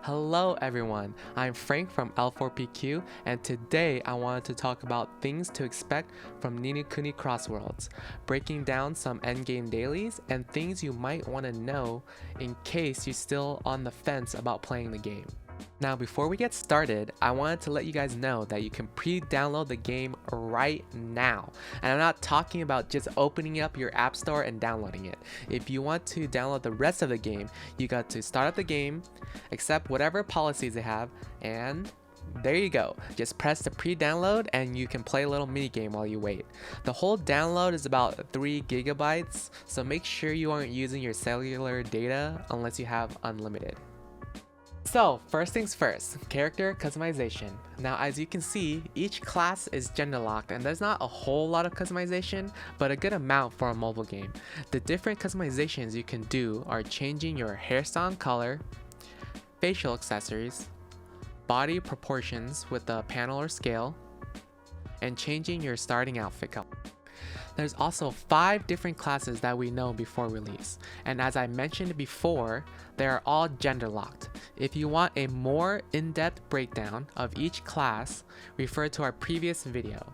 Hello everyone, I'm Frank from L4PQ, and today I wanted to talk about things to expect from No Kuni Crossworlds, breaking down some Endgame Dailies and things you might want to know in case you're still on the fence about playing the game. Now before we get started, I wanted to let you guys know that you can pre-download the game right now. And I'm not talking about just opening up your app store and downloading it. If you want to download the rest of the game, you got to start up the game, accept whatever policies they have, and there you go. Just press the pre-download and you can play a little mini game while you wait. The whole download is about 3 gigabytes, so make sure you aren't using your cellular data unless you have unlimited. So first things first, character customization. Now as you can see, each class is gender locked and there's not a whole lot of customization, but a good amount for a mobile game. The different customizations you can do are changing your hairstyle and color, facial accessories, body proportions with a panel or scale, and changing your starting outfit color. There's also 5 different classes that we know before release, and as I mentioned before, they are all gender locked. If you want a more in-depth breakdown of each class, refer to our previous video.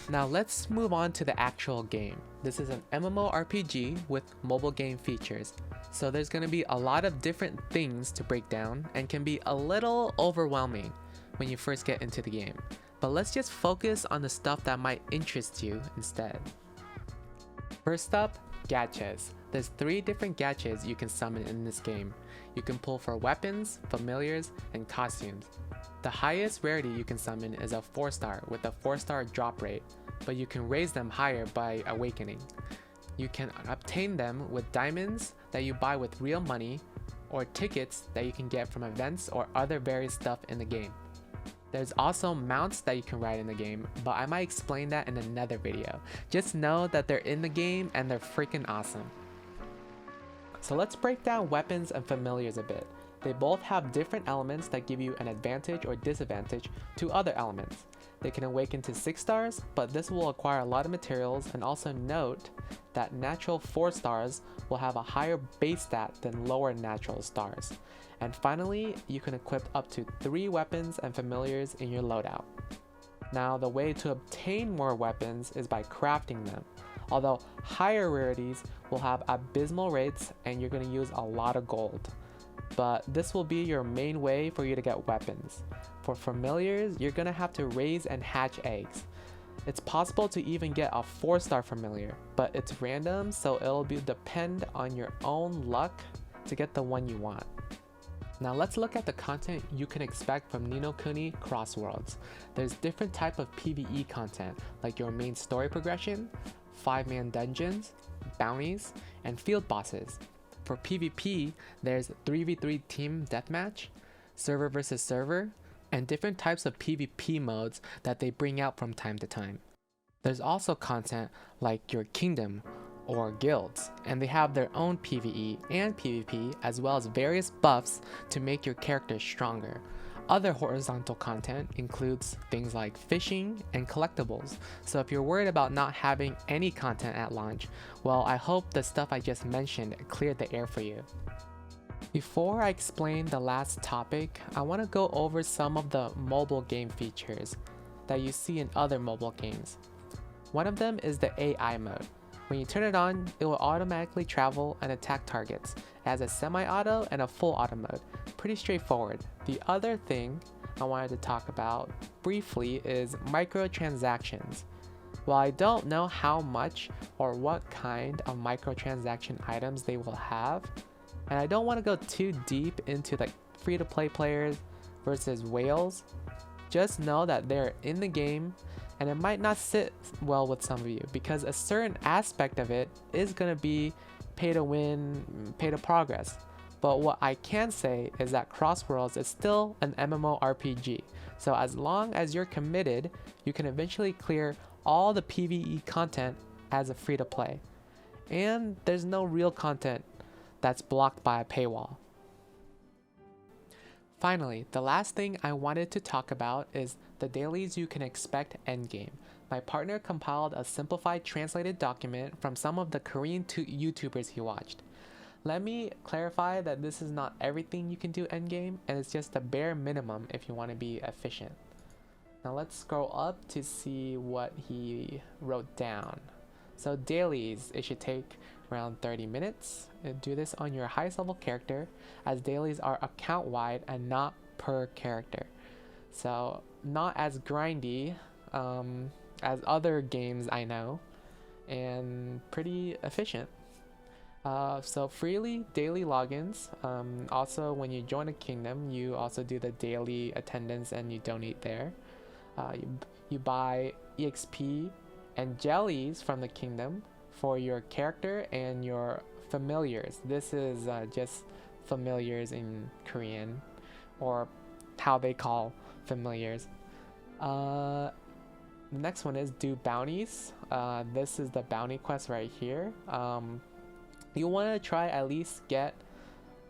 Now let's move on to the actual game. This is an MMORPG with mobile game features, so there's going to be a lot of different things to break down and can be a little overwhelming when you first get into the game. But let's just focus on the stuff that might interest you instead. First up, Gachas. There's 3 different Gachas you can summon in this game. You can pull for weapons, familiars, and costumes. The highest rarity you can summon is a 4-star with a 4-star drop rate, but you can raise them higher by awakening. You can obtain them with diamonds that you buy with real money, or tickets that you can get from events or other various stuff in the game. There's also mounts that you can ride in the game, but I might explain that in another video. Just know that they're in the game and they're freaking awesome. So let's break down weapons and familiars a bit. They both have different elements that give you an advantage or disadvantage to other elements. They can awaken to 6 stars, but this will acquire a lot of materials, and also note that natural 4 stars will have a higher base stat than lower natural stars. And finally, you can equip up to 3 weapons and familiars in your loadout. Now the way to obtain more weapons is by crafting them. Although higher rarities will have abysmal rates and you're going to use a lot of gold. But this will be your main way for you to get weapons. For familiars, you're going to have to raise and hatch eggs. It's possible to even get a 4-star familiar, but it's random, so it'll depend on your own luck to get the one you want. Now let's look at the content you can expect from No Kuni Crossworlds. There's different type of PvE content, like your main story progression, 5-man dungeons, bounties, and field bosses. For PvP, there's 3v3 team deathmatch, server versus server, and different types of PvP modes that they bring out from time to time. There's also content like your kingdom or guilds, and they have their own PvE and PvP as well as various buffs to make your character stronger. Other horizontal content includes things like fishing and collectibles, so if you're worried about not having any content at launch, well, I hope the stuff I just mentioned cleared the air for you. Before I explain the last topic, I want to go over some of the mobile game features that you see in other mobile games. One of them is the AI mode. When you turn it on, it will automatically travel and attack targets. It has a semi-auto and a full auto mode. Pretty straightforward. The other thing I wanted to talk about briefly is microtransactions. While I don't know how much or what kind of microtransaction items they will have, and I don't want to go too deep into the free-to-play players versus whales, just know that they're in the game and it might not sit well with some of you because a certain aspect of it is going to be pay to win, pay to progress. But what I can say is that Crossworlds is still an MMORPG, so as long as you're committed, you can eventually clear all the PvE content as a free-to-play. And there's no real content that's blocked by a paywall. Finally, the last thing I wanted to talk about is the dailies you can expect endgame. My partner compiled a simplified translated document from some of the Korean YouTubers he watched. Let me clarify that this is not everything you can do endgame, and it's just the bare minimum if you want to be efficient. Now let's scroll up to see what he wrote down. So dailies, it should take around 30 minutes. Do this on your highest level character, as dailies are account wide and not per character. So not as grindy as other games I know, and pretty efficient. So freely daily logins. Also, when you join a kingdom, you also do the daily attendance and you donate there. You buy EXP and jellies from the kingdom for your character and your familiars. This is just familiars in Korean, or how they call familiars. The next one is do bounties. This is the bounty quest right here. You want to try at least get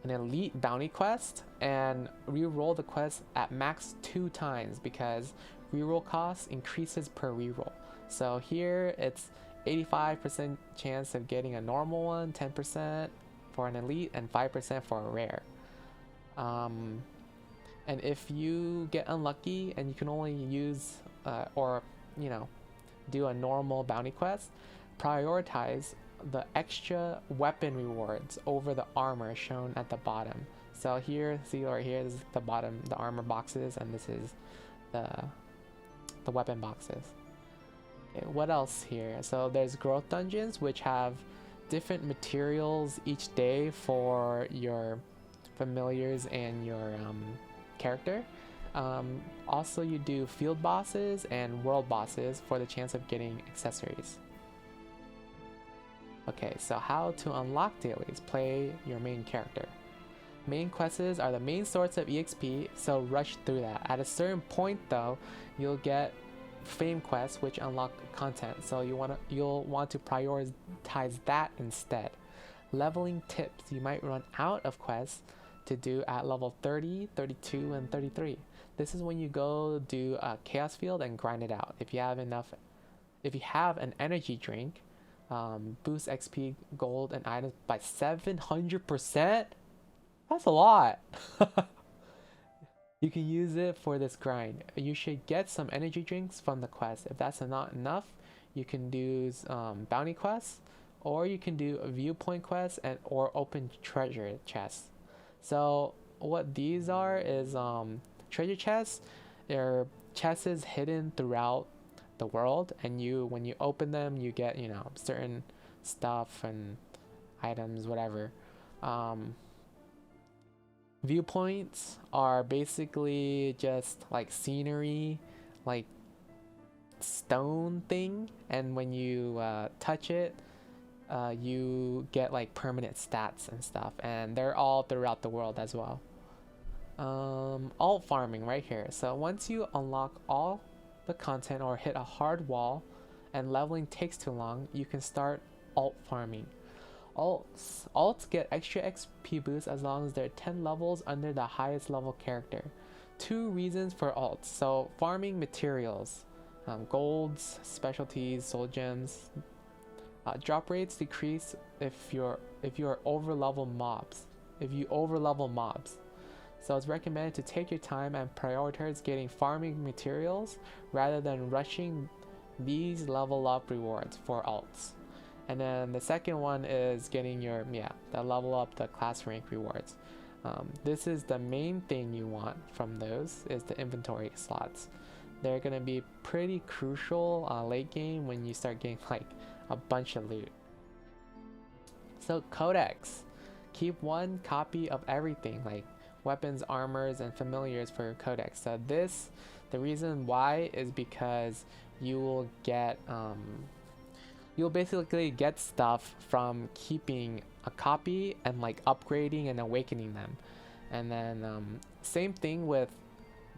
an elite bounty quest and reroll the quest at max 2 times, because reroll cost increases per reroll. So here it's 85% chance of getting a normal one, 10% for an elite, and 5% for a rare. And if you get unlucky and you can only use or you know, do a normal bounty quest, prioritize the extra weapon rewards over the armor shown at the bottom. So here, see right here, this is the bottom, the armor boxes, and this is the weapon boxes. Okay, what else here? So there's growth dungeons, which have different materials each day for your familiars and your character. Also, you do field bosses and world bosses for the chance of getting accessories. Okay, so how to unlock dailies. Play your main character. Main quests are the main source of EXP, so rush through that. At a certain point though, you'll get fame quests which unlock content, so you'll want to prioritize that instead. Leveling tips. You might run out of quests to do at level 30, 32, and 33. This is when you go do a chaos field and grind it out. If you have an energy drink, boost XP, gold, and items by 700%. That's a lot. You can use it for this grind. You should get some energy drinks from the quest. If that's not enough, you can do bounty quests, or you can do a viewpoint quests or open treasure chests. So what these are is treasure chests. They're chests hidden throughout the world, and when you open them, you get, you know, certain stuff and items, whatever. Viewpoints are basically just like scenery, like stone thing, and when you touch it, you get like permanent stats and stuff, and they're all throughout the world as well. Alt farming right here. So once you unlock all the content or hit a hard wall and leveling takes too long, you can start alt farming. Alts get extra XP boosts as long as they're 10 levels under the highest level character. 2 reasons for alts. So farming materials, golds, specialties, soul gems. Drop rates decrease if you over level mobs. So it's recommended to take your time and prioritize getting farming materials rather than rushing these level up rewards for alts. And then the second one is getting the level up the class rank rewards. This is the main thing you want from those, is the inventory slots. They're gonna be pretty crucial late game when you start getting like a bunch of loot. So Codex, keep 1 copy of everything, like weapons, armors, and familiars for your Codex. So the reason why is because you will get you'll basically get stuff from keeping a copy and like upgrading and awakening them. And then same thing with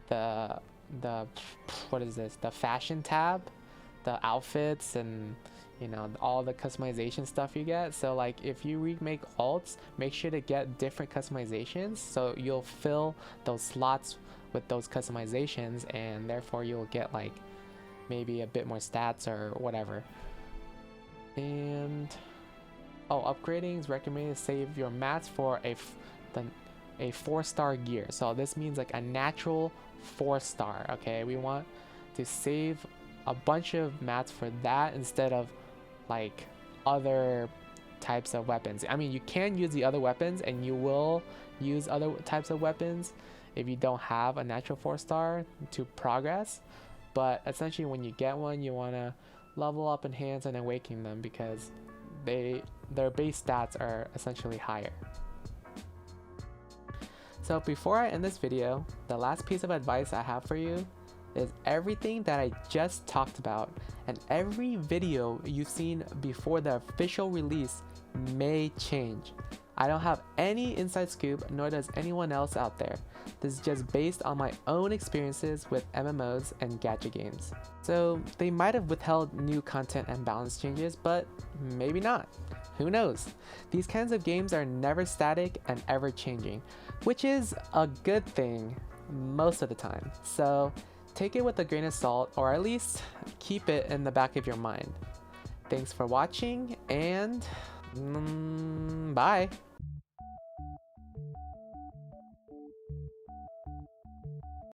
the what is this, the fashion tab, the outfits, and you know, all the customization stuff you get. So like if you remake alts, make sure to get different customizations, so you'll fill those slots with those customizations, and therefore you'll get like maybe a bit more stats or whatever. And Oh, upgrading is recommended to save your mats for a 4-star gear. So this means like a natural 4-star. Okay, we want to save a bunch of mats for that instead of like other types of weapons. I mean, you can use the other weapons and you will use other types of weapons if you don't have a natural 4-star to progress, but essentially when you get one, you want to level up, enhance, and awaken them because their base stats are essentially higher. So before I end this video, the last piece of advice I have for you is everything that I just talked about and every video you've seen before the official release may change. I don't have any inside scoop, nor does anyone else out there. This is just based on my own experiences with MMOs and gacha games. So they might have withheld new content and balance changes, but maybe not. Who knows? These kinds of games are never static and ever changing, which is a good thing most of the time. So take it with a grain of salt, or at least keep it in the back of your mind. Thanks for watching, and bye!